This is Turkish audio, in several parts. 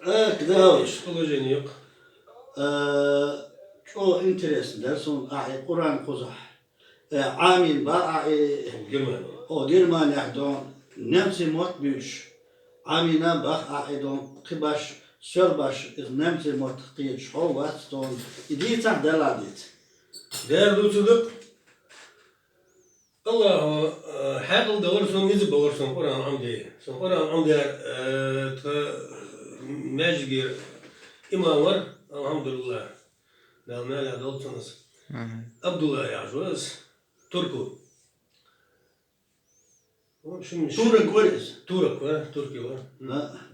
كده Psikoloji yok. çoğu interesler son Kur'an kuzah. Amin ba Germani. o Germanya don nemsi mot büyüş. Amina bak don kıbaş sörbaş nemsi mot kıyı şovat don idita deladit. Değerli dostluk. Allah حاقل دورسون نزب بورسون قرآن عمدي سون قرآن عمدي ماجير إمام ور الحمد لله نعم لا دولتنس عبد الله يعجوز تركو Turek varis. تورك تركي ور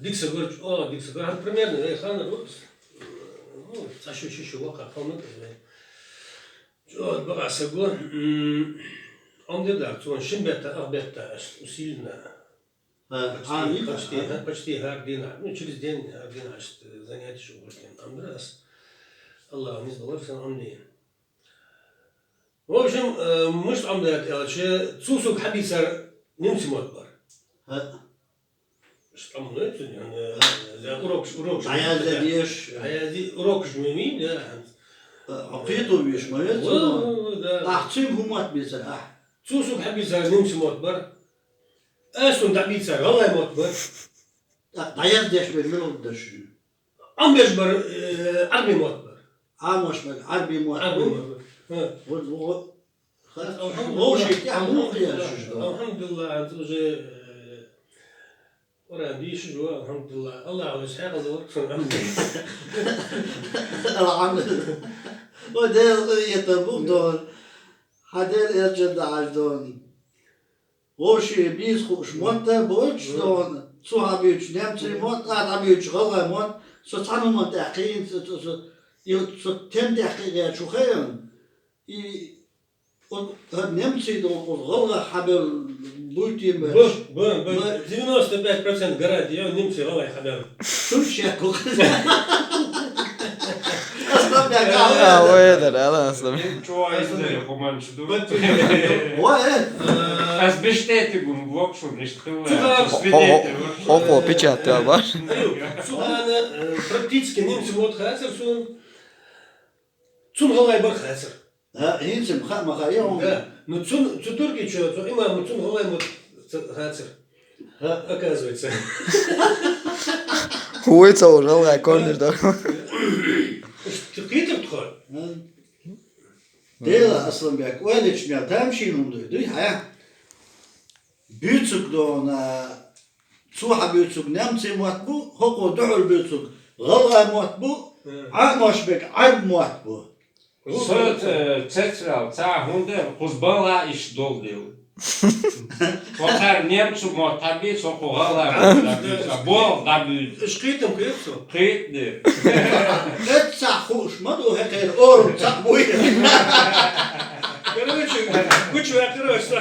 ديك سكرج ديك سكرج هاد بريميرنا اي خانا روس تاشو شو وقع قومك جو بقى سكون عمدي دار تون شنبتا أغبتا وسيلنا Amin. почти هاردينا ну через день هاردينا عشت занятия شغل كان أمراس الله نزل سنة عمني в общем مش عمدات شيء تسوسك حبي صار نمسي مكبر مش عمدات يعني زي أوروكش Ayazda diyeş. هذه أوروكش مين ده Afiyet olmuş mu? ده Ahçı humat mesela. تسوسك حبي صار نمسي مكبر أسون تعبيد صار والله مكبر Dayaz deş vermeli oldu da şu. عم بيجبر عربي مكبر Amoş bak harbi عربي muhat. مكبر O şey ya bu kıyasız. الحمد لله عز وجل ورا بيش جوا الحمد لله الله على إسحاق الوقت عمي O da yetabuk don. Hader ercede ajdon. O şey biz hoş motta boş don. Suhabi üç nemçi mot adamı üç gala mot. So tanımı dakiyin so tem dakiye çukayan. O nemçi don o gala haber buytiyim. bu 95% garanti ya nimsi vallahi haber Şu şey kok. Aslan bir O eder, aslında. Чого я поманчу? O evet. Az bestätigung vok schon nicht Oko pečatıyor var. سؤال практически немцы вот хасер цун голай бар хасер Hiç makayım. да но цун турки что имам цун голай вот хасер оказывается Huyca uğralı gay kornirde. Kıytır tıkar. Değil aslında bir öyle için tam şeyin duydu ya. Büyük doğuna suha büyük nemsi muat bu hoko doğru büyük gala muat bu amaş bek ayb muat bu. Söt cetral ca hunde kuzbala iş doldil. Sokar Nemcu mu tabi sokuğala bol tabi Şkıytım kıyıpsın. kıyıtlı. Et sahuş mad o heker orum sak bu. Короче, кучу я короче